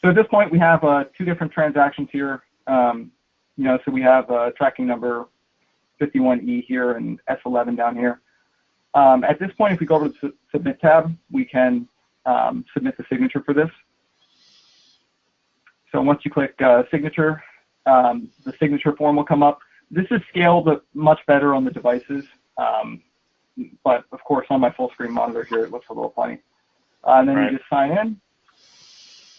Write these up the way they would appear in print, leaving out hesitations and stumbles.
So at this point, we have two different transactions here. So we have tracking number 51E here and S11 down here. At this point, if we go over to the Submit tab, we can submit the signature for this. So once you click Signature, the signature form will come up. This is scaled much better on the devices, but of course on my full screen monitor here, it looks a little funny. And then you just sign in,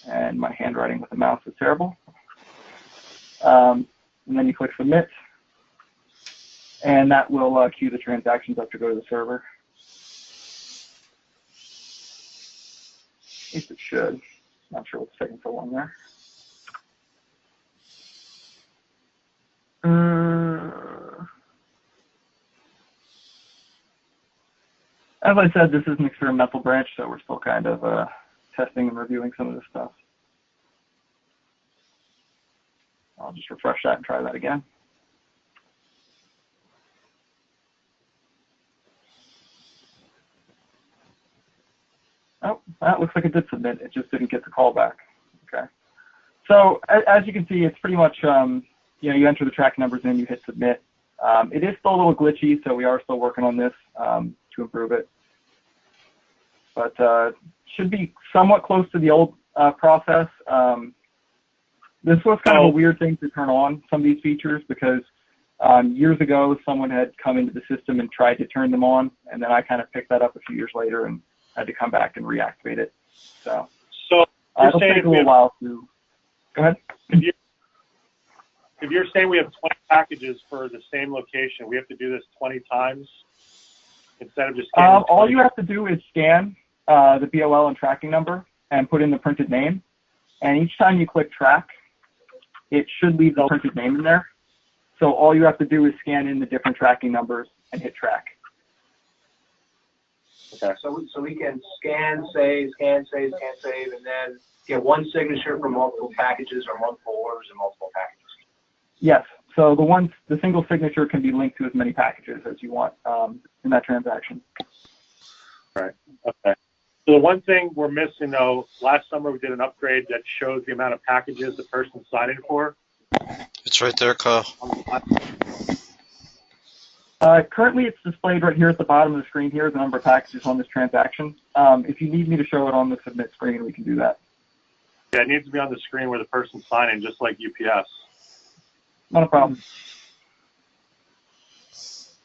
and my handwriting with the mouse is terrible. And then you click Submit, and that will queue the transactions up to go to the server. At least it should. Not sure what's taking so long there. As I said, this is an experimental branch, so we're still kind of testing and reviewing some of this stuff. I'll just refresh that and try that again. Oh, that looks like it did submit. It just didn't get the call back. Okay. So as you can see, it's pretty much, you enter the track numbers in, you hit submit. It is still a little glitchy, so we are still working on this to improve it. But should be somewhat close to the old process. This was kind of a weird thing to turn on, some of these features, because years ago, someone had come into the system and tried to turn them on, and then I kind of picked that up a few years later and had to come back and reactivate it. So it'll take a little while to, go ahead. If you're saying we have 20 packages for the same location, we have to do this 20 times instead of just scanning all you have to do is scan the BOL and tracking number and put in the printed name. And each time you click track, it should leave the printed name in there. So all you have to do is scan in the different tracking numbers and hit track. Okay. So we can scan, save, and then get one signature for multiple packages or multiple orders and multiple packages. Yes. So the single signature can be linked to as many packages as you want in that transaction. Right. Okay. So the one thing we're missing, though, last summer we did an upgrade that shows the amount of packages the person's signing for. It's right there, Kyle. Currently, it's displayed right here at the bottom of the screen here, the number of packages on this transaction. If you need me to show it on the submit screen, we can do that. Yeah, it needs to be on the screen where the person's signing, just like UPS. Not a problem.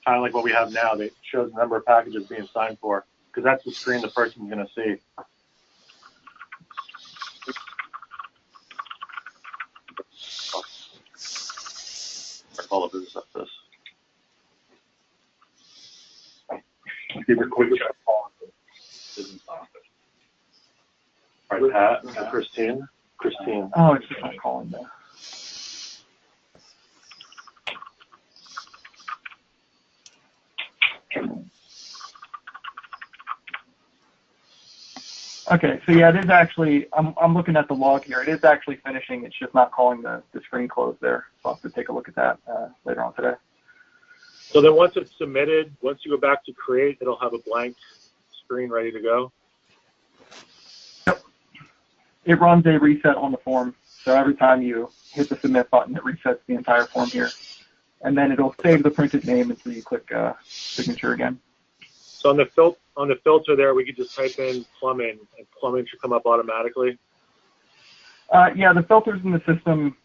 Kind of like what we have now. That shows the number of packages being signed for, because that's the screen the person's going to see. All of this up this. Give her a quick check. All right, Pat, Christine. Oh, it's just not calling there. Okay, so yeah, it is actually, I'm looking at the log here. It is actually finishing. It's just not calling the screen close there. So I'll have to take a look at that later on today. So then once it's submitted, once you go back to create, it'll have a blank screen ready to go? Yep. It runs a reset on the form. So every time you hit the submit button, it resets the entire form here. And then it'll save the printed name until you click signature again. So on the filter there, we could just type in plumbing, and plumbing should come up automatically? Yeah, the filters in the system,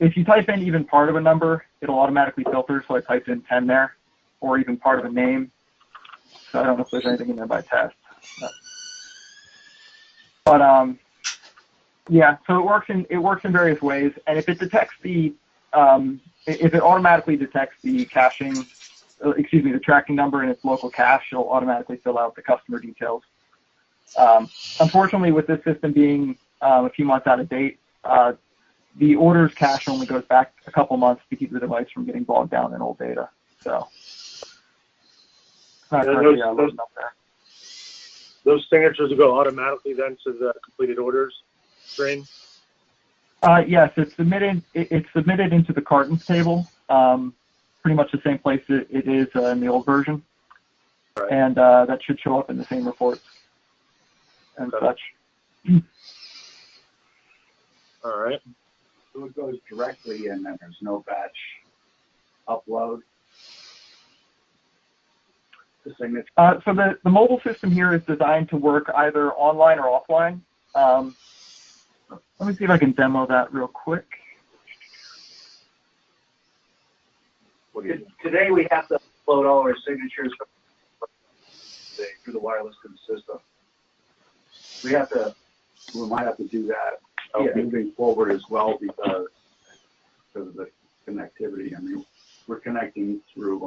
if you type in even part of a number, it'll automatically filter. So I typed in 10 there, or even part of a name. So I don't know if there's anything in there by test. But yeah, so it works in various ways. And if it detects if it automatically detects the caching, the tracking number in its local cache, it'll automatically fill out the customer details. Unfortunately, with this system being a few months out of date, the orders cache only goes back a couple months to keep the device from getting bogged down in old data. So it's not currently loading up there. Those signatures will go automatically then to the completed orders screen? Yes, it's submitted into the cartons table. Pretty much the same place it is in the old version. Right. And that should show up in the same reports and such. All right. So it goes directly in, and there's no batch upload. The signature. So the mobile system here is designed to work either online or offline. Let me see if I can demo that real quick. Today we have to upload all our signatures through the wireless to the system. We might have to do that Yeah. moving forward as well because of the connectivity. I mean, we're connecting through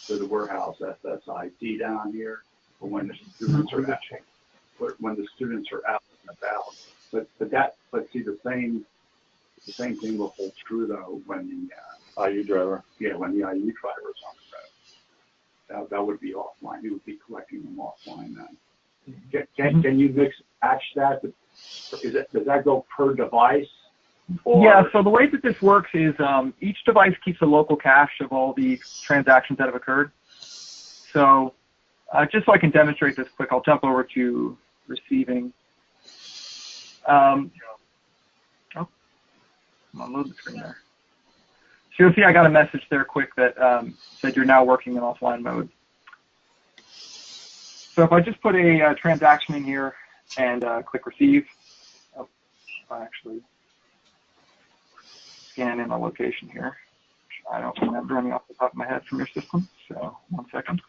the warehouse SSID down here, but when the students are out and about. But see the same thing will hold true though when the IU driver. when the IU driver is on the road. That would be offline. He would be collecting them offline then. Can you mix match that? Does that go per device? Or? Yeah, so the way that this works is each device keeps a local cache of all the transactions that have occurred. So just so I can demonstrate this quick, I'll jump over to receiving. Unload the screen there. So you'll see I got a message there quick that said you're now working in offline mode. So if I just put a transaction in here and click receive, I actually scan in a location here. I don't remember any off the top of my head from your system, so 1 second.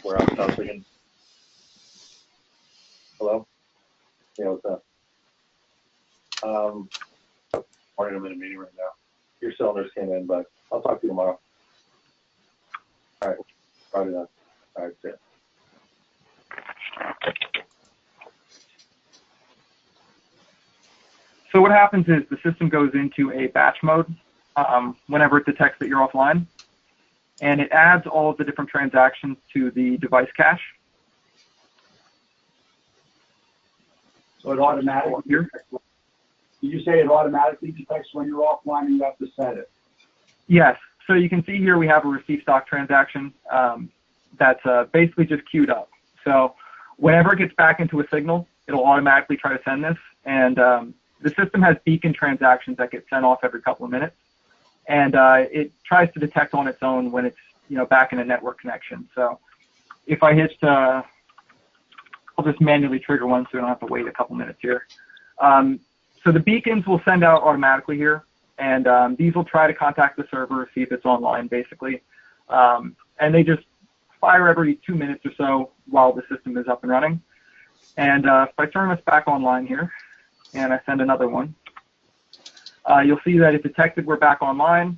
We're out now again. Hello? Yeah, what's up? Morning, I'm in a meeting right now. Your cylinders came in, but I'll talk to you tomorrow. All right, probably not. All right, see ya. So what happens is the system goes into a batch mode whenever it detects that you're offline, and it adds all of the different transactions to the device cache. So it automatically Here? Did you say it automatically detects when you're offline and you have to set it? Yes. So you can see here we have a receive stock transaction that's basically just queued up. So whenever it gets back into a signal, it'll automatically try to send this. And the system has beacon transactions that get sent off every couple of minutes. And it tries to detect on its own when it's back in a network connection. So if I hit, I'll just manually trigger one so we don't have to wait a couple minutes here. So the beacons will send out automatically here. And these will try to contact the server, see if it's online, basically. And they just fire every 2 minutes or so while the system is up and running. And if I turn this back online here, and I send another one, you'll see that it detected we're back online,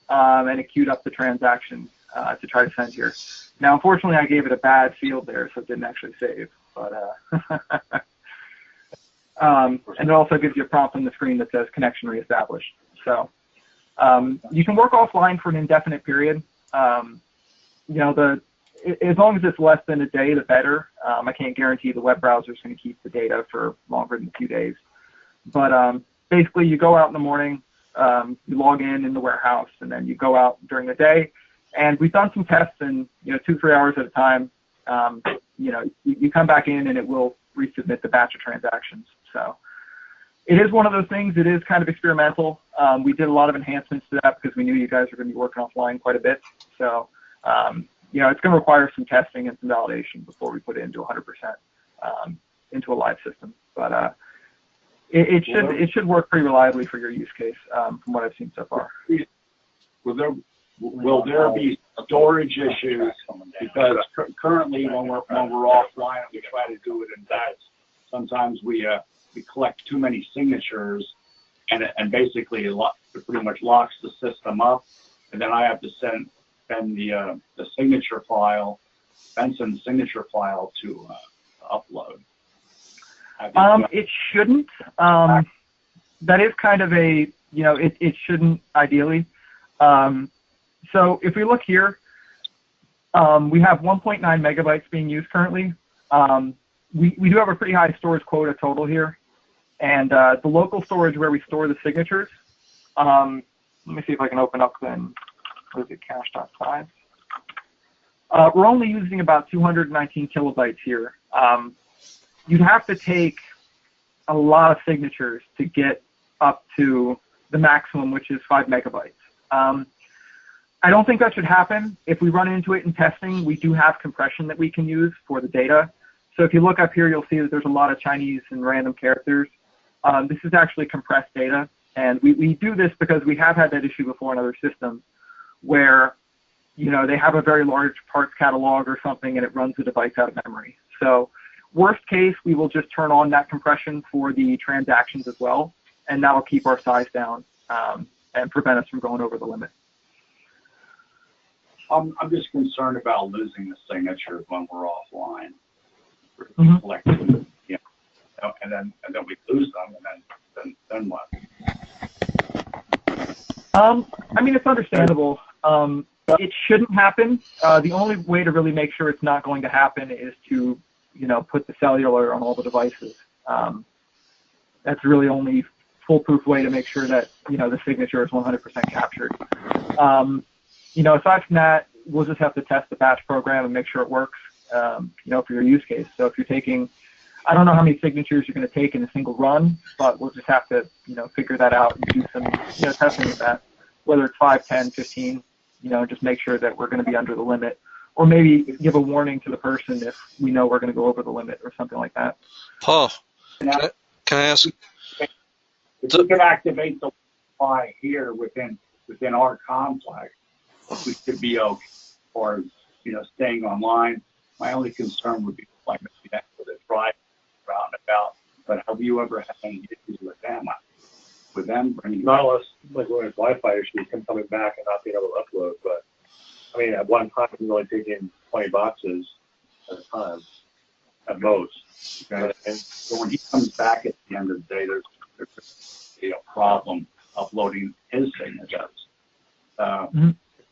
and it queued up the transaction to try to send here. Now, unfortunately, I gave it a bad field there, so it didn't actually save. But and it also gives you a prompt on the screen that says connection reestablished. So you can work offline for an indefinite period. As long as it's less than a day, the better. I can't guarantee the web browser is going to keep the data for longer than a few days. But basically, you go out in the morning, you log in the warehouse, and then you go out during the day. And we've done some tests, and 2-3 hours at a time, you come back in, and it will resubmit the batch of transactions. So it is one of those things. It is kind of experimental. We did a lot of enhancements to that because we knew you guys were going to be working offline quite a bit. So it's going to require some testing and some validation before we put it into 100% into a live system. But it should work pretty reliably for your use case from what I've seen so far. Will there be storage issues? Because currently, when we're offline, we try to do it in batch. Sometimes we collect too many signatures, and basically it pretty much locks the system up, and then I have to send the signature file, Benson's signature file to upload. It shouldn't. That is kind of a, it shouldn't ideally. So if we look here, we have 1.9 megabytes being used currently. We do have a pretty high storage quota total here. And the local storage where we store the signatures, let me see if I can open up then, what is it, cache.5? We're only using about 219 kilobytes here. You'd have to take a lot of signatures to get up to the maximum, which is 5 megabytes. I don't think that should happen. If we run into it in testing, we do have compression that we can use for the data. So if you look up here, you'll see that there's a lot of Chinese and random characters. This is actually compressed data. And we do this because we have had that issue before in other systems where, you know, they have a very large parts catalog or something and it runs the device out of memory. So worst case, we will just turn on that compression for the transactions as well, and that'll keep our size down and prevent us from going over the limit. I'm just concerned about losing the signatures when we're offline. Mm-hmm. Collecting, you know, and then we lose them, and then what? I mean, it's understandable. It shouldn't happen. The only way to really make sure it's not going to happen is to, you know, put the cellular on all the devices. That's really only foolproof way to make sure that, you know, the signature is 100% captured. You know, aside from that, we'll just have to test the batch program and make sure it works, you know, for your use case. So if you're taking, I don't know how many signatures you're going to take in a single run, but we'll just have to, you know, figure that out and do some, you know, testing with that, whether it's 5, 10, 15, you know, just make sure that we're going to be under the limit. Or maybe give a warning to the person if we know we're going to go over the limit or something like that. Paul, can I ask? If we can activate the Wi-Fi here within our complex, we could be okay as far as, you know, staying online. My only concern would be like maybe with a drive round about. But have you ever had any issues with them? With them bringing Not unless, like, when it's Wi-Fi issues, him coming back and not being able to upload. But, I mean, at one time, we were only taking 20 boxes at a time, at most. Okay. And so when he comes back at the end of the day, there's a problem uploading his signatures.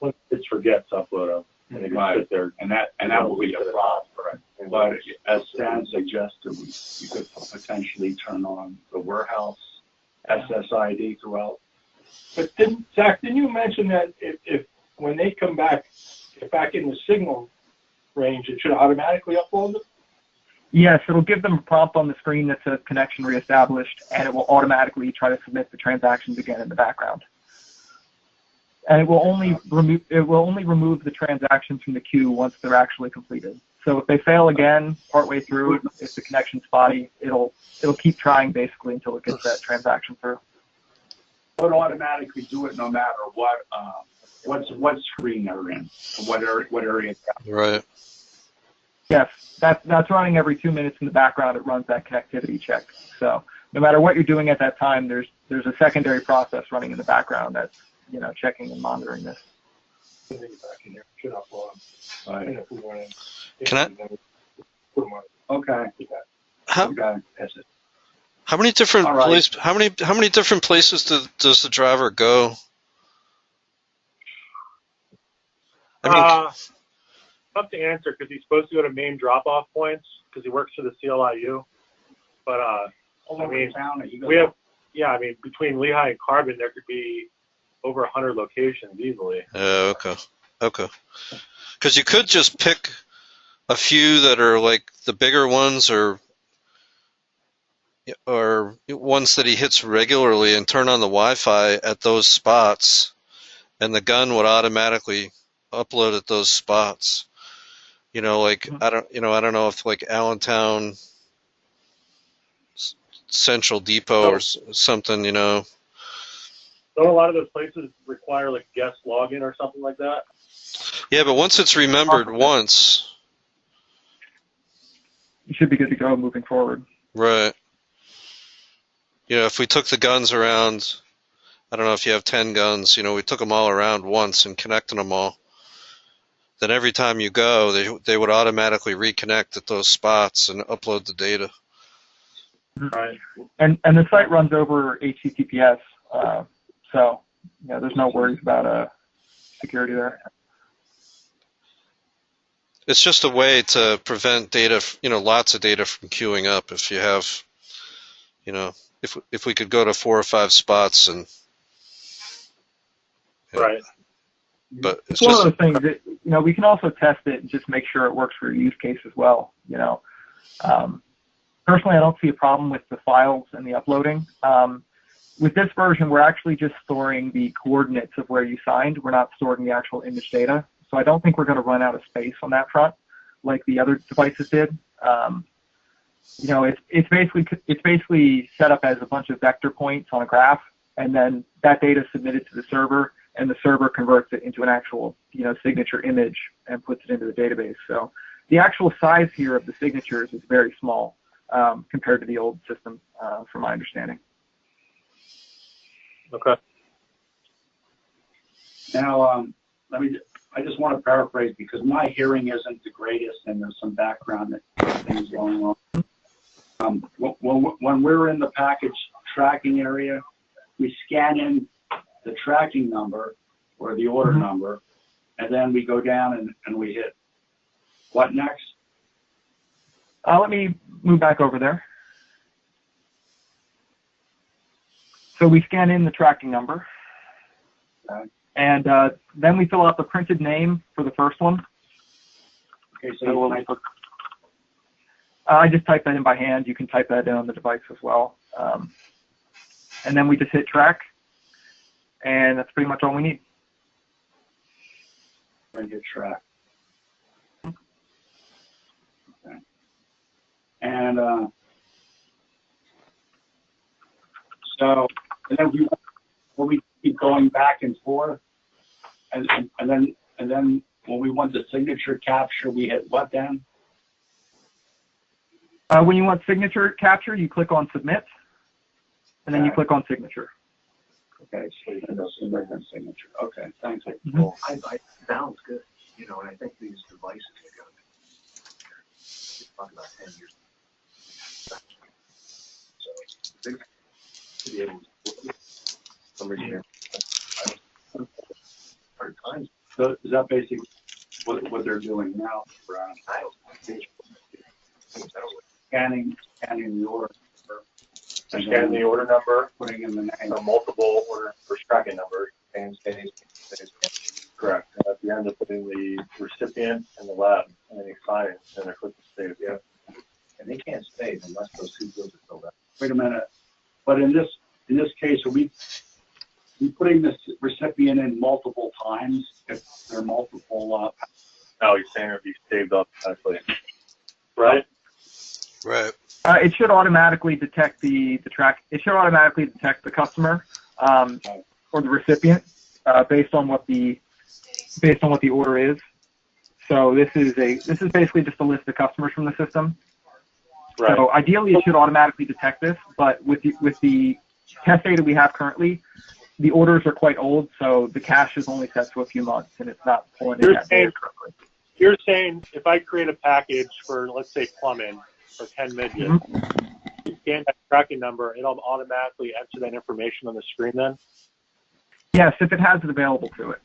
When kids forget to upload them, and they can sit there. And that will be a problem. Correct. But as Stan suggested, we could potentially turn on the warehouse SSID throughout. But Zach, didn't you mention that if when they come back in the signal range, it should automatically upload them? Yes, it'll give them a prompt on the screen that says connection reestablished, and it will automatically try to submit the transactions again in the background. And it will only remove the transactions from the queue once they're actually completed. So if they fail again partway through, if the connection's spotty, it'll keep trying basically until it gets that transaction through. It'll automatically do it no matter what screen they're in, what area. Right. Yes, that's running every 2 minutes in the background. It runs that connectivity check. So no matter what you're doing at that time, there's a secondary process running in the background that's, you know, checking and monitoring this. Right. Okay. Okay. How many different All right. how many different places does the driver go? I mean, Tough to answer because he's supposed to go to main drop-off points because he works for the CLIU. But All over mean, town, we have, I mean, between Lehigh and Carbon, there could be over 100 locations easily. okay. Because you could just pick a few that are like the bigger ones or ones that he hits regularly and turn on the Wi-Fi at those spots, and the gun would automatically upload at those spots. You know, like I don't know if like Allentown Central Depot or something, you know. Don't a lot of those places require like guest login or something like that? Yeah, but once it's remembered once, You should be good to go moving forward. right? You know, if we took the guns around, I don't know if you have 10 guns, you know, we took them all around once and connected them all. Then every time you go, they would automatically reconnect at those spots and upload the data. Right. And the site runs over HTTPS, so yeah, there's no worries about security there. It's just a way to prevent data, you know, lots of data from queuing up. If you have, you know, if we could go to 4 or 5 spots and Right. But it's One just of those things that, we can also test it and just make sure it works for your use case as well. Personally, I don't see a problem with the files and the uploading. With this version, we're actually just storing the coordinates of where you signed. We're not storing the actual image data. So I don't think we're going to run out of space on that front like the other devices did. It's basically set up as a bunch of vector points on a graph, and then that data is submitted to the server, and the server converts it into an actual, signature image and puts it into the database. So the actual size here of the signatures is very small compared to the old system, from my understanding. Okay. Now, I just want to paraphrase because my hearing isn't the greatest and there's some background things going on. When we're in the package tracking area, we scan in the tracking number or the order number, and then we go down and we hit what next? Let me move back over there. So we scan in the tracking number, and then we fill out the printed name for the first one. Okay, so I just type that in by hand. You can type that in on the device as well. And then we just hit track, and that's pretty much all we need. And hit track. Okay. And then we keep going back and forth, and then when we want the signature capture, we hit what then? When you want signature capture, you click on submit, and then you click on signature. Okay, so you can go submit and signature. Okay, thanks. Well, I sounds good, and I think these devices are going to talk about 10 years. So to be able to somebody here. Hard times. So is that basically what they're doing now, Brian? Scanning the order. Scan the order number, Putting in the name. multiple order for tracking numbers, and correct. And at the end of putting the recipient and the lab, and then you sign it, and then click the save. Yeah. And they can't save unless those two fields are filled out. Wait a minute. But in this case, are we putting this recipient in multiple times if there are multiple? Now you're saying it'll be saved automatically, right? Right. It should automatically detect the track. It should automatically detect the customer or the recipient based on what the order is. So this is basically just a list of customers from the system. Right. So ideally, it should automatically detect this, but with the test data we have currently, the orders are quite old, so the cache is only set to a few months, and it's not pulling in that data correctly. You're saying if I create a package for, let's say, plumbing for 10 midgets, scan that tracking number, it'll automatically enter that information on the screen then? Yes, if it has it available to it.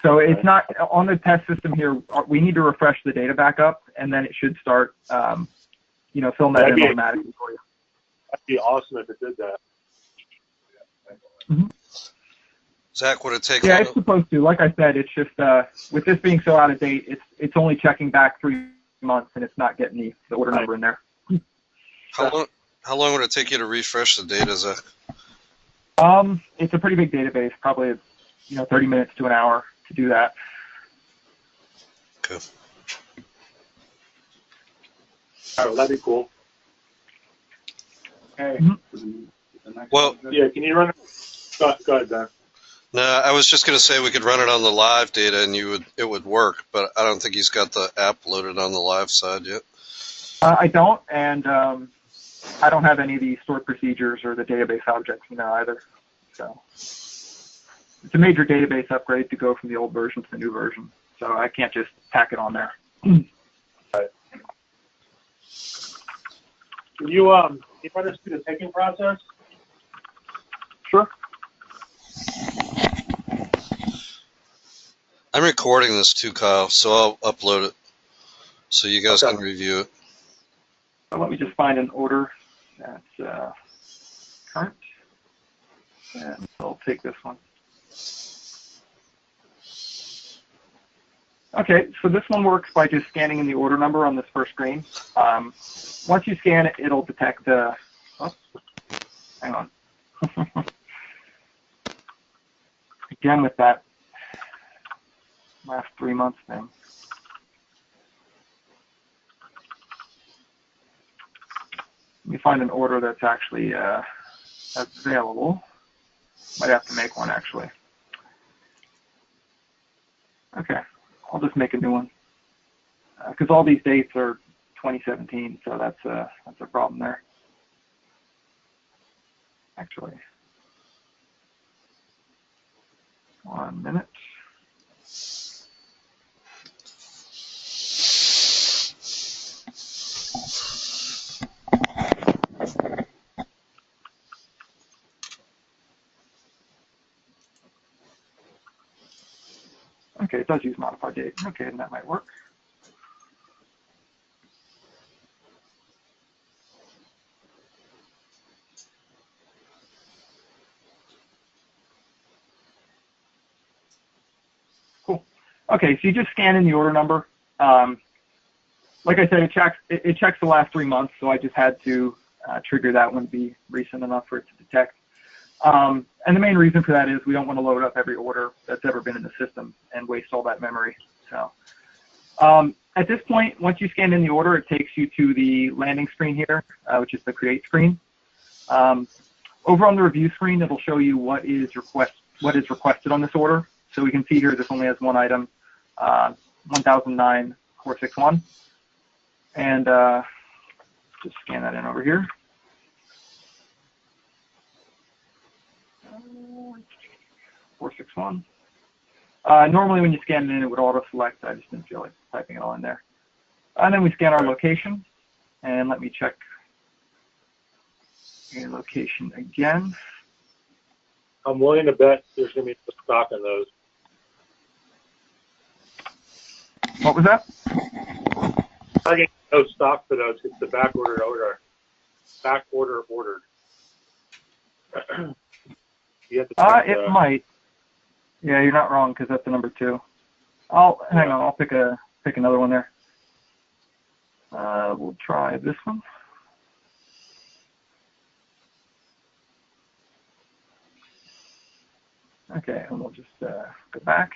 So it's not on the test system here. We need to refresh the data back up, and then it should start, filling that in automatically for you. That'd be awesome if it did that. Zach, would it take? Yeah, it's supposed to. Like I said, it's just with this being so out of date, it's only checking back 3 months, and it's not getting the order number in there. How long would it take you to refresh the data, Zach? It's a pretty big database, probably 30 minutes to an hour to do that. Okay. All right, that'd be cool. Okay. Well, Yeah, can you run it? Go ahead, Dan. no, I was just going to say we could run it on the live data and it would work, but I don't think he's got the app loaded on the live side yet. I don't, and I don't have any of the stored procedures or the database objects either. So it's a major database upgrade to go from the old version to the new version. So I can't just tack it on there. Right. Can you run us through the picking process? Sure. I'm recording this too, Kyle, so I'll upload it so you guys can review it. So let me just find an order that's current, and I'll take this one. Okay, so this one works by just scanning in the order number on this first screen. Once you scan it, it'll detect the, oh, hang on. Again with that last 3 months thing. Let me find an order that's actually available. Might have to make one actually. Okay, I'll just make a new one because all these dates are 2017, so that's a problem there. Actually, 1 minute. Okay, it does use modified date. Okay, and that might work. Cool. Okay, so you just scan in the order number. Like I said, it checks the last 3 months, so I just had to trigger that one to be recent enough for it to detect. And the main reason for that is we don't want to load up every order that's ever been in the system and waste all that memory. So at this point, once you scan in the order, it takes you to the landing screen here, which is the create screen. Over on the review screen, it'll show you what is requested on this order. So we can see here this only has one item, 1009,461. And just scan that in over here. 461. Normally when you scan it in, it would auto-select. I just didn't feel like typing it all in there. And then we scan our location. And let me check your location again. I'm willing to bet there's going to be some stock in those. What was that? I get no stock for those. It's the back order order. Back order ordered. You have to check, It might. Yeah, you're not wrong because that's the number 2. Hang on. I'll pick another one there. We'll try this one. Okay, and we'll just go back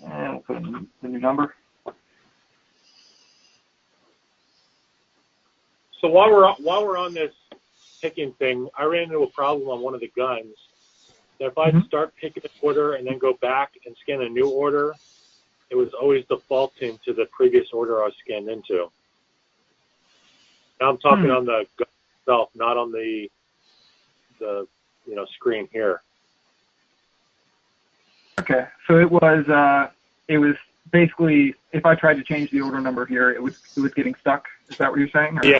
and we'll put in the new number. So while we're on this picking thing, I ran into a problem on one of the guns. That if I start picking an order and then go back and scan a new order, it was always defaulting to the previous order I was scanned into. Now I'm talking on the gun itself, not on the screen here. Okay, so it was basically if I tried to change the order number here, it was getting stuck. Is that what you're saying? Or? Yeah,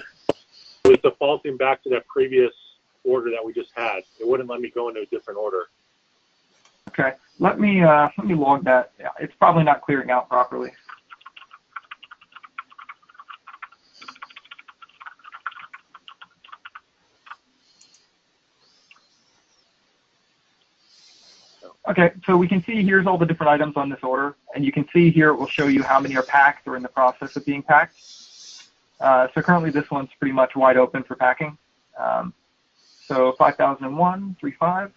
it was defaulting back to that previous order that we just had. It wouldn't let me go into a different order. Okay, let me log that. Yeah, it's probably not clearing out properly. Okay, so we can see here's all the different items on this order, and you can see here it will show you how many are packed or in the process of being packed. So currently this one's pretty much wide open for packing. So 5001, 35.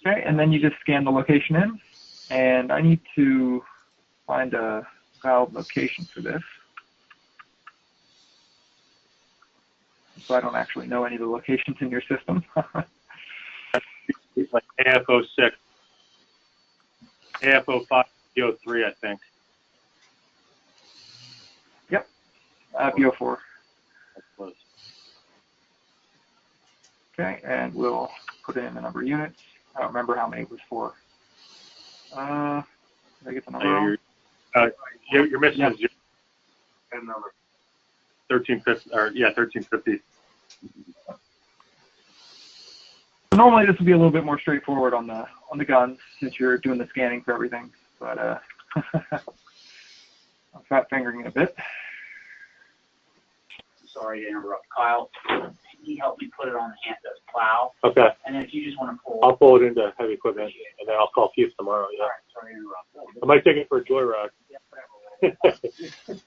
Okay, and then you just scan the location in, and I need to find a valid location for this. So I don't actually know any of the locations in your system. It's like AF06, AF05, BO3, I think. Yep, BO4. That's close. Okay, and we'll put in the number of units. I don't remember how many it was for. Did I get the number wrong? You're missing Yep. a 0 and number. 1350, or yeah, 1350. So normally this would be a little bit more straightforward on the guns since you're doing the scanning for everything, but I'm fat fingering it a bit. Sorry to interrupt, Kyle. he helped me put it on the plow. Okay. And then if you just want to pull. I'll pull it into heavy equipment, and then I'll call Keith tomorrow. Yeah. All right, sorry to interrupt. I might take it for a joyride. Yeah, whatever.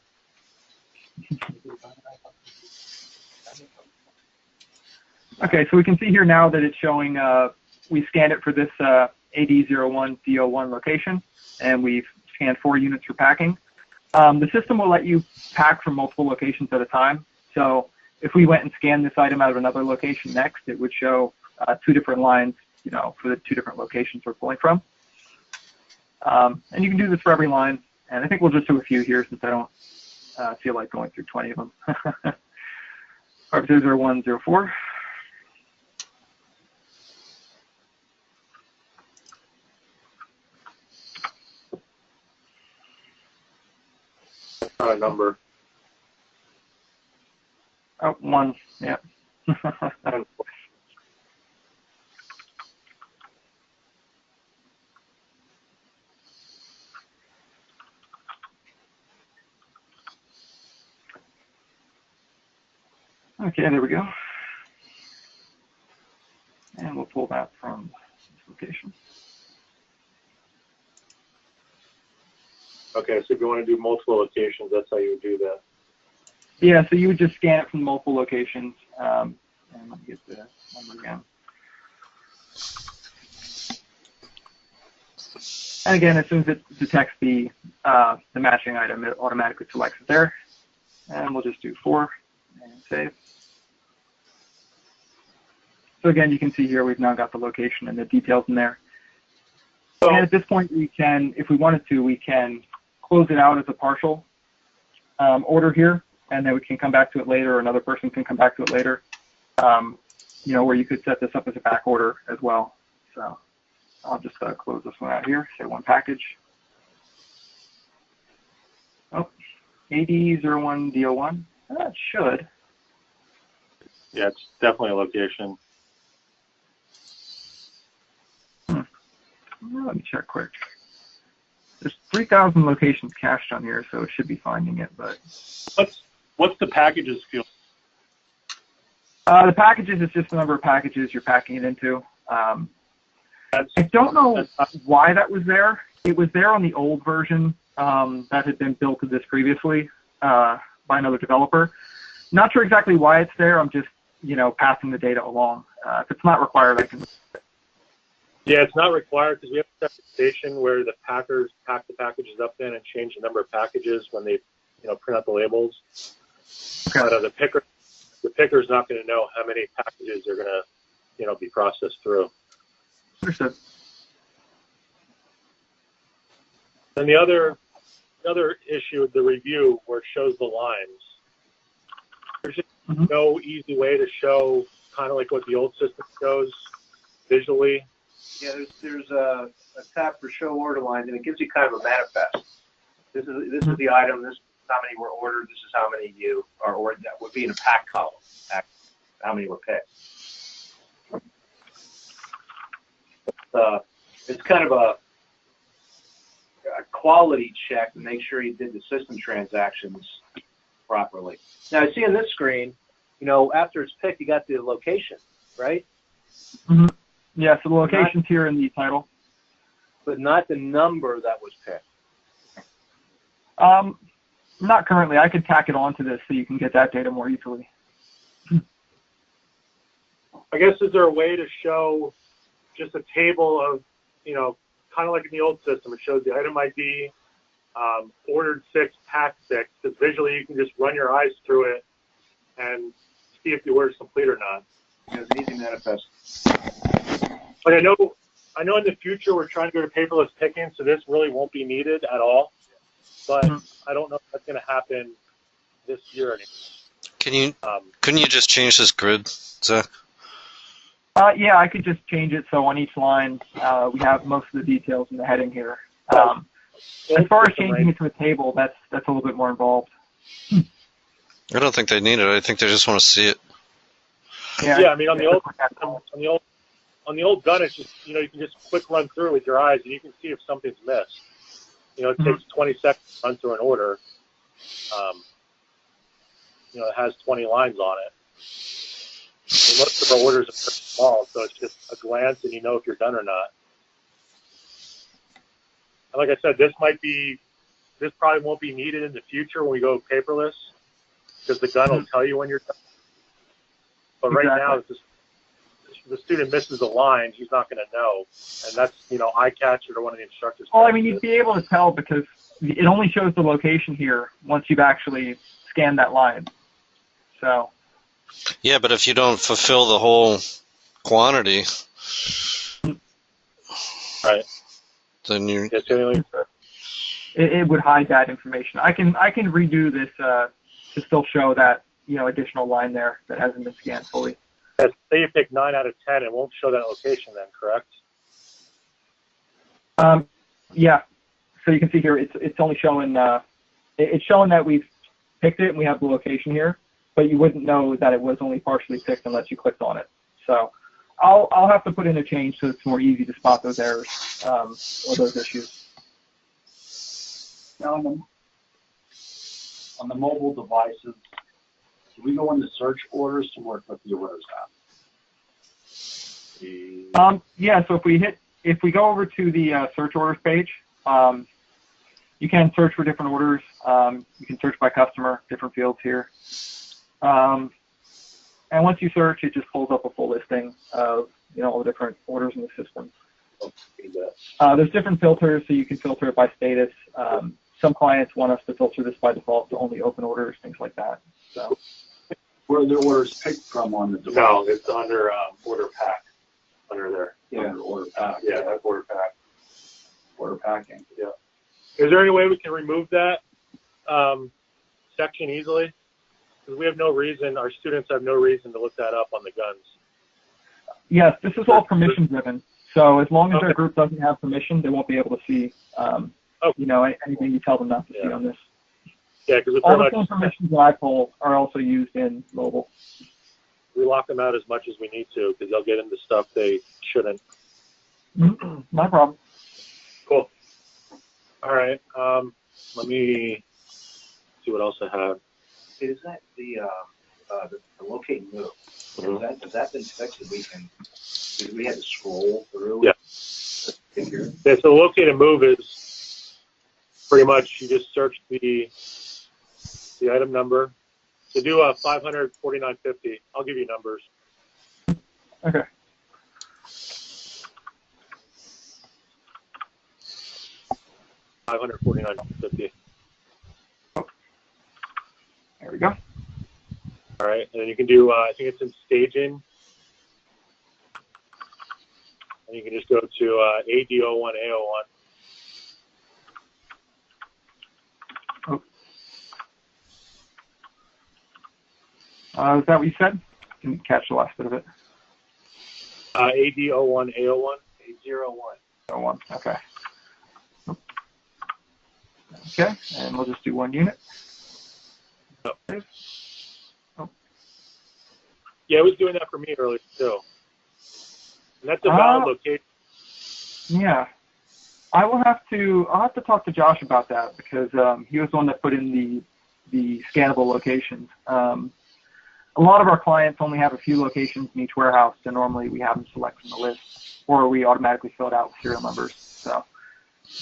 Okay, so we can see here now that it's showing, we scanned it for this AD01D01 location, and we've scanned 4 units for packing. The system will let you pack from multiple locations at a time. So if we went and scanned this item out of another location next, it would show 2 different lines, you know, for the 2 different locations we're pulling from. And you can do this for every line. And I think we'll just do a few here since I don't feel like going through 20 of them. Part 00104. Not a number. Oh, 1, yeah. Okay, there we go. And we'll pull that from this location. Okay, so if you want to do multiple locations, that's how you would do that. Yeah, so you would just scan it from multiple locations. And let me get the number again. And again, as soon as it detects the matching item, it automatically selects it there. And we'll just do 4 and save. So again, you can see here we've now got the location and the details in there. And at this point, we can, if we wanted to, we can close it out as a partial order here, and then we can come back to it later, or another person can come back to it later. You know, where you could set this up as a back order as well. So I'll just close this one out here, say 1 package. Oh, AD01D01. That should. Yeah, it's definitely a location. Let me check quick. There's 3,000 locations cached on here, so it should be finding it. But what's the packages field? The packages is just the number of packages you're packing it into. I don't know why that was there. It was there on the old version that had been built to this previously by another developer. Not sure exactly why it's there. I'm just, you know, passing the data along. If it's not required, I can. Yeah, it's not required because we have a separate station where the packers pack the packages up in and change the number of packages when they, you know, print out the labels. Okay. But the picker's not going to know how many packages are going to, you know, be processed through. Understood. And the other issue with the review where it shows the lines, there's just no easy way to show kind of like what the old system shows visually. Yeah, there's a tab for show order lines, and it gives you kind of a manifest. This is the item. This is how many were ordered. This is how many you are ordered. That would be in a pack column. How many were picked. It's kind of a quality check to make sure you did the system transactions properly. Now, I see on this screen, you know, after it's picked, you got the location, right? Mm-hmm. Yeah, so the location's here in the title. But not the number that was picked. Not currently. I could tack it onto this so you can get that data more easily. I guess, is there a way to show just a table of, you know, kind of like in the old system, it shows the item ID, ordered 6, packed 6, because visually you can just run your eyes through it and see if the order is complete or not. It's an easy manifest. But I know in the future we're trying to go to paperless picking, so this really won't be needed at all. But I don't know if that's going to happen this year anymore. Couldn't you just change this grid, Zach? Yeah, I could just change it so on each line we have most of the details in the heading here. As far as changing it to a table, that's a little bit more involved. I don't think they need it. I think they just want to see it. Yeah, I mean on the old gun, it's just, you know, you can just quick run through with your eyes and you can see if something's missed. You know, it takes 20 seconds to run through an order. You know, it has 20 lines on it. most of our orders are pretty small, so it's just a glance and you know if you're done or not. And like I said, this probably won't be needed in the future when we go paperless, because the gun will tell you when you're done. But right now, if the student misses a line, he's not going to know, and that's iCatcher or one of the instructors. Well, I mean, you'd be able to tell because it only shows the location here once you've actually scanned that line. So. Yeah, but if you don't fulfill the whole quantity, right, then you. It would hide that information. I can redo this to still show that additional line there that hasn't been scanned fully. Say you pick 9 out of 10, it won't show that location then, correct? Yeah. So you can see here, it's only showing it's showing that we've picked it and we have the location here, but you wouldn't know that it was only partially picked unless you clicked on it. So I'll have to put in a change so it's more easy to spot those errors or those issues. Now, on the mobile devices, do we go into search orders to work with the orders app? Yeah. So if we go over to the search orders page, you can search for different orders. You can search by customer, different fields here. And once you search, it just pulls up a full listing of all the different orders in the system. There's different filters, so you can filter it by status. Some clients want us to filter this by default to only open orders, things like that. So. Where are the orders picked from on the device? No, it's under order pack, under there. Yeah, under order pack. Yeah, that's order pack. Order packing. Yeah. Is there any way we can remove that section easily? Because we have no reason, our students have no reason to look that up on the guns. Yes, this is all permission driven. So as long as their group doesn't have permission, they won't be able to see, anything you tell them not to see on this. Yeah, because all the same permissions that I pull are also used in mobile. We lock them out as much as we need to because they'll get into stuff they shouldn't. No problem. Cool. All right. Let me see what else I have. Is that the locate move? Mm-hmm. Has that been fixed? Did we have to scroll through? Yeah. Yeah. So locate and move is pretty much you just search the item number. To do a 549.50, I'll give you numbers. Okay. $549.50. There we go. All right, and then you can do, I think it's in staging. And you can just go to AD01, A01. Is that what you said? Didn't catch the last bit of it. AD01, A01. A01. 01, okay. Okay, and we'll just do one unit. Oh. Yeah, it was doing that for me earlier too. And that's a valid location. Yeah. I'll have to talk to Josh about that because he was the one that put in the scannable locations. A lot of our clients only have a few locations in each warehouse, so normally we have them select from the list, or we automatically fill it out with serial numbers. So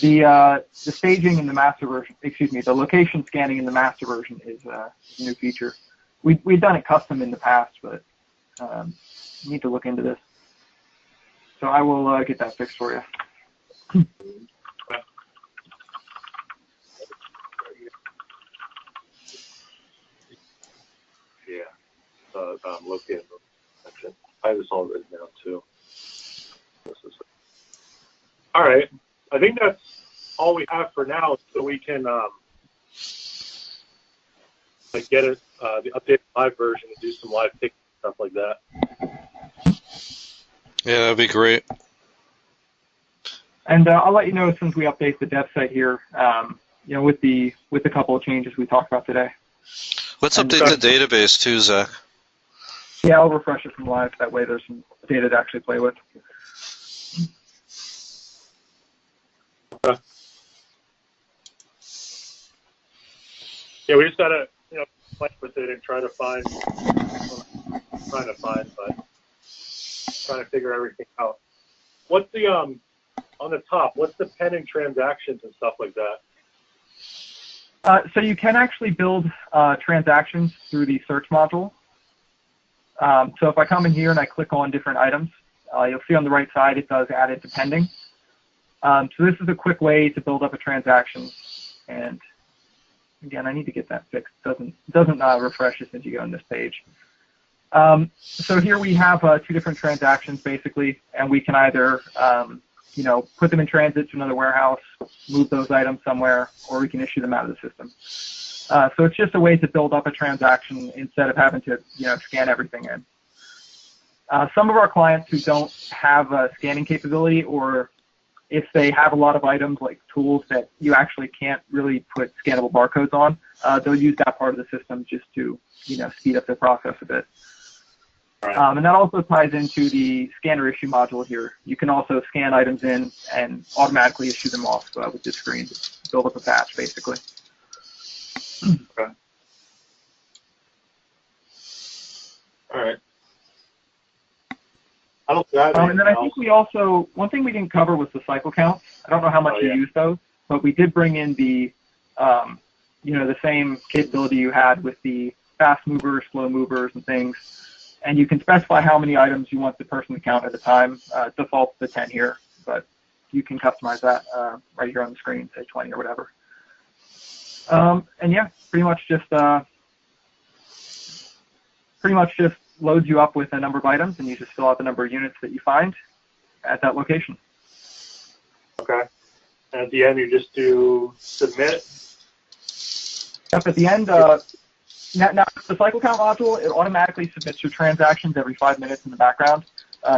the staging in the master version, the location scanning in the master version is a new feature. We've done it custom in the past, but need to look into this. So I will get that fixed for you. Located section. I have this all written down too. All right. I think that's all we have for now, so we can get it the updated live version and do some live picking stuff like that. Yeah, that'd be great. And I'll let you know as soon as we update the dev site here. With the couple of changes we talked about today. Let's update the database too, Zach. Yeah, I'll refresh it from live. That way there's some data to actually play with. Okay. Yeah, we just gotta, play with it and try to find trying to find, but trying to figure everything out. What's the on the top? What's the pending transactions and stuff like that? So you can actually build transactions through the search module. So if I come in here and I click on different items, you'll see on the right side it does add it to pending. So this is a quick way to build up a transaction. And again, I need to get that fixed. It doesn't refresh as soon as you go on this page. So here we have two different transactions basically, and we can either put them in transit to another warehouse, move those items somewhere, or we can issue them out of the system. So it's just a way to build up a transaction instead of having to scan everything in. Some of our clients who don't have a scanning capability, or if they have a lot of items like tools that you actually can't really put scannable barcodes on, they'll use that part of the system just to speed up the process a bit. Right. And that also ties into the scanner issue module here. You can also scan items in and automatically issue them off with this screen. Build up a batch, basically. Okay. All right. I don't got And then I think we also, one thing we didn't cover was the cycle counts. I don't know how much you use those, but we did bring in the, the same capability you had with the fast movers, slow movers, and things. And you can specify how many items you want the person to count at a time. It defaults to 10 here, but you can customize that right here on the screen, say 20 or whatever. And yeah, pretty much just loads you up with a number of items, and you just fill out the number of units that you find at that location. Okay. And at the end, you just do submit. Yep. At the end, now the cycle count module, it automatically submits your transactions every 5 minutes in the background,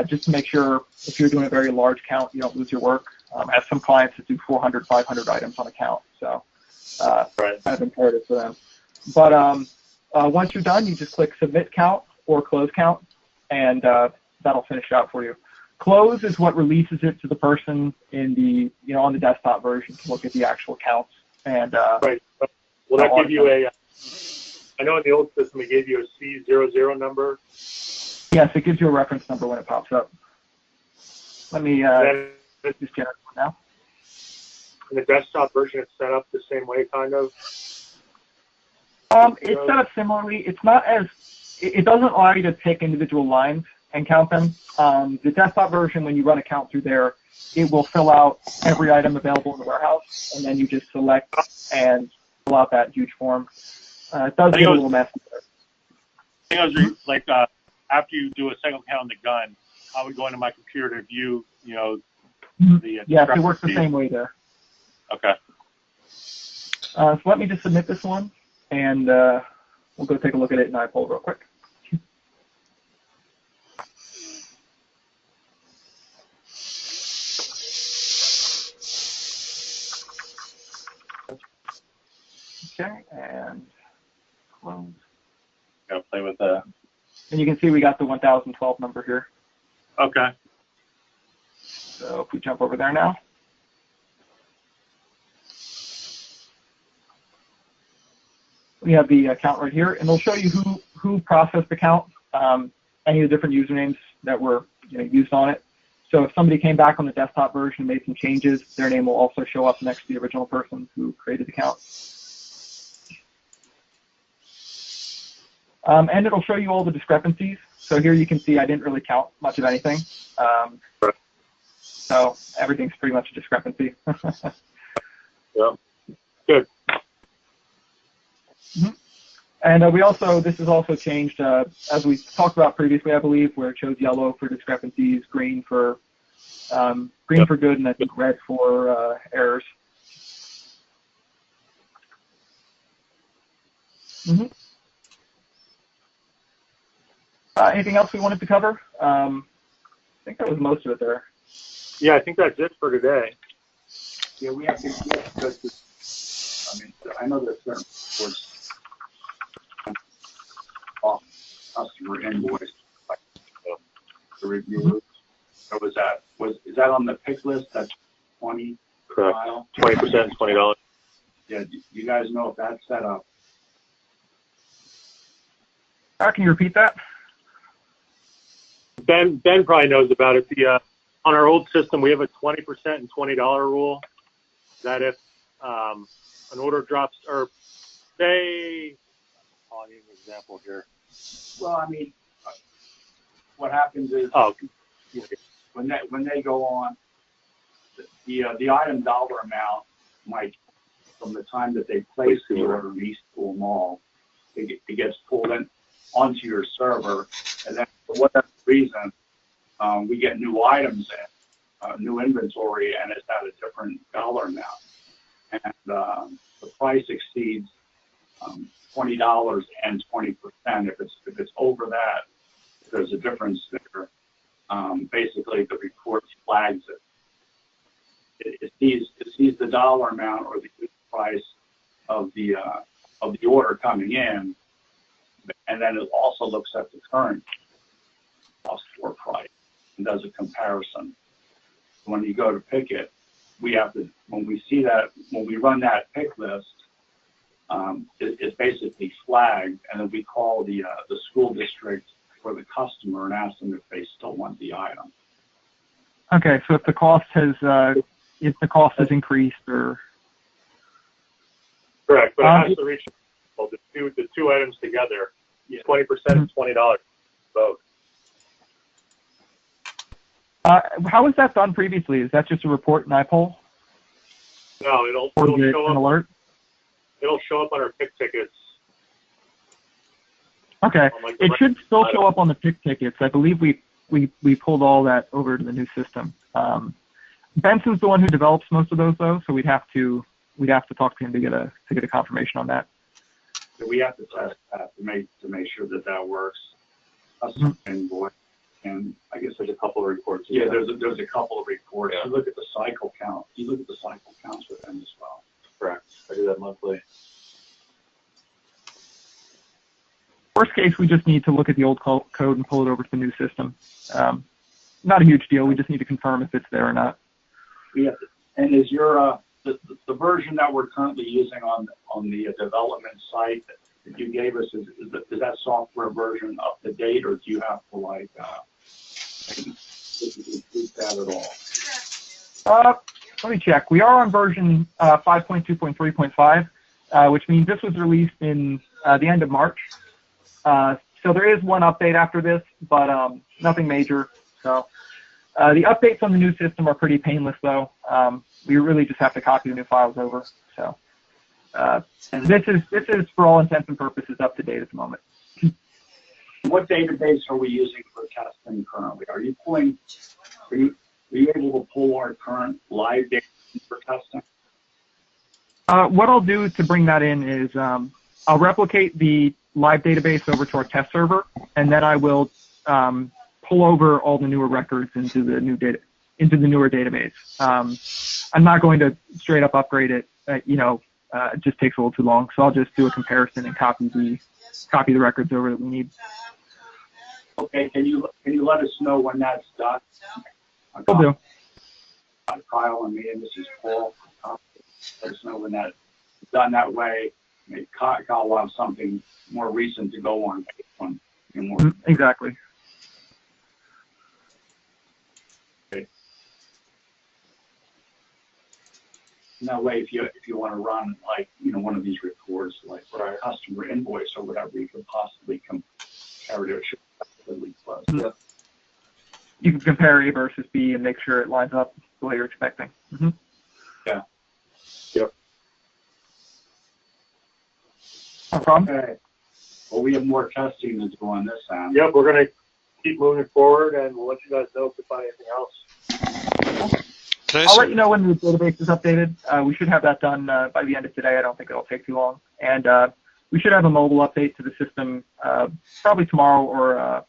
just to make sure if you're doing a very large count, you don't lose your work. I have some clients that do 400, 500 items on a count, so kind of imperative for them. But once you're done, you just click submit count or close count, and that'll finish out for you. Close is what releases it to the person in the on the desktop version to look at the actual counts. And right. Will that give you a? I know in the old system it gave you a C00 number. Yes, it gives you a reference number when it pops up. Let me just generate one now. In the desktop version, it's set up the same way, kind of. It's set up similarly. It's not as it doesn't allow you to pick individual lines and count them. The desktop version, when you run a count through there, it will fill out every item available in the warehouse, and then you just select and fill out that huge form. It does get a little messy. I think I was like after you do a cycle count on the gun, I would go into my computer to view, the yes, it works the same way there. Okay. So let me just submit this one, and we'll go take a look at it in iPoll real quick. Okay, and close. Gotta play with that. And you can see we got the 1012 number here. Okay. So if we jump over there now. We have the account right here, and it'll show you who processed the count, any of the different usernames that were used on it. So if somebody came back on the desktop version and made some changes, their name will also show up next to the original person who created the count. And it'll show you all the discrepancies. So here you can see I didn't really count much of anything. So everything's pretty much a discrepancy. Yeah. Good. Mm-hmm. And we also, this is also changed, as we talked about previously, I believe, where it shows yellow for discrepancies, green for good, and I think red for errors. Mm-hmm. Anything else we wanted to cover? I think that was most of it there. Yeah, I think that's it for today. Yeah, we have to go to, I know that certain reports off customer invoice, like the review. So is that on the pick list? That's 20? Correct. File? 20%, $20. Yeah, do you guys know if that's set up? Can you repeat that? Ben probably knows about it. On our old system, we have a 20% and $20 rule that if an order drops, or say, I'll give you an example here. Well, I mean, what happens is when they go on, the item dollar amount might, from the time that they place the order in East Pool Mall, it gets pulled in onto your server, and then for whatever reason, we get new items in, new inventory, and it's at a different dollar amount, and the price exceeds $20 and 20%. If it's over that, there's a difference there. Basically, the report flags it. It sees the dollar amount or the price of the order coming in, and then it also looks at the current cost or price and does a comparison. When you go to pick it, we have to, when we run that pick list, it's basically flagged, and then we call the school district for the customer and ask them if they still want the item. Okay, so if the cost has increased, or correct, but it has to reach the two items together. 20% and $20 both. How was that done previously? Is that just a report in iPoll? No, it'll show up. Alert? It'll show up on our pick tickets. Okay, it should still show up on the pick tickets. I believe we pulled all that over to the new system. Benson's the one who develops most of those, though, so we'd have to talk to him to get a confirmation on that. So we have to test that to make sure that works. And I guess there's a couple of reports. Yeah, there's a couple of reports. Yeah. You look at the cycle count. You look at the cycle counts with them as well. Correct. I do that monthly. Worst case, we just need to look at the old code and pull it over to the new system. Not a huge deal. We just need to confirm if it's there or not. Yeah. And is your the version that we're currently using on the development site that you gave us, is that software version up to date, or do you have to like tweak that at all? Let me check. We are on version 5.2.3.5, which means this was released in the end of March. So there is one update after this, but nothing major. So the updates on the new system are pretty painless, though. We really just have to copy the new files over. So this is for all intents and purposes up to date at the moment. What database are we using for testing currently? Are you able to pull our current live data for testing? What I'll do to bring that in is I'll replicate the live database over to our test server, and then I will pull over all the newer records into the newer database. I'm not going to straight up upgrade it. It just takes a little too long, so I'll just do a comparison and copy the records over that we need. Okay, can you let us know when that's done? Will do. Kyle and me, and this is Paul. Let us know when that's done. That way, Kyle will have something more recent to go on. Exactly. Okay. And that way, if you want to run one of these reports, like for our customer invoice or whatever, you could possibly compare it. Really close. Yeah. You can compare A versus B and make sure it lines up the way you're expecting. Mm-hmm. Yeah. Yep. No problem. Okay. Well, we have more testing to do on this end. Yep, we're going to keep moving forward, and we'll let you guys know if we find anything else. I'll let you know when the database is updated. We should have that done by the end of today. I don't think it'll take too long. And we should have a mobile update to the system probably tomorrow or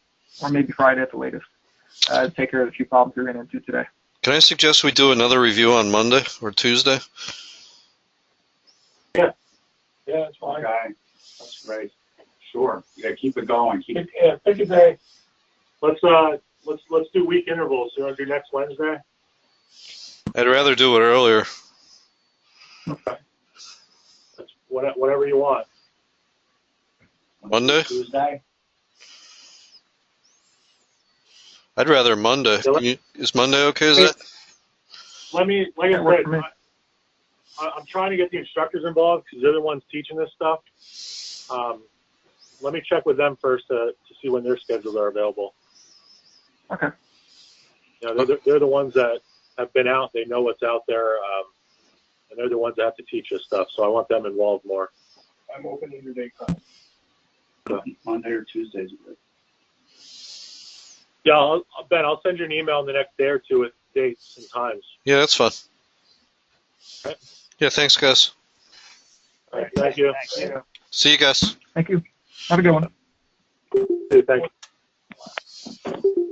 maybe Friday at the latest. Take care of a few problems we're going into today. Can I suggest we do another review on Monday or Tuesday? Yeah, that's fine. Okay, that's great. Sure. Yeah, keep it going. Pick a day. Let's do week intervals. You want to do next Wednesday? I'd rather do it earlier. Okay. That's whatever you want. Monday? Tuesday? I'd rather Monday. Is Monday okay? Is that? Let me, like That I works said, for me. I'm trying to get the instructors involved because they're the ones teaching this stuff. Let me check with them first to see when their schedules are available. Okay. You know, they're the ones that have been out. They know what's out there, and they're the ones that have to teach us stuff. So I want them involved more. I'm open either day, Kyle. Monday or Tuesdays. Yeah, Ben, I'll send you an email in the next day or two with dates and times. Yeah, that's fun. Okay. Yeah, thanks, guys. All right, thank you. Thank you. See you guys. Thank you. Have a good one. Thank you.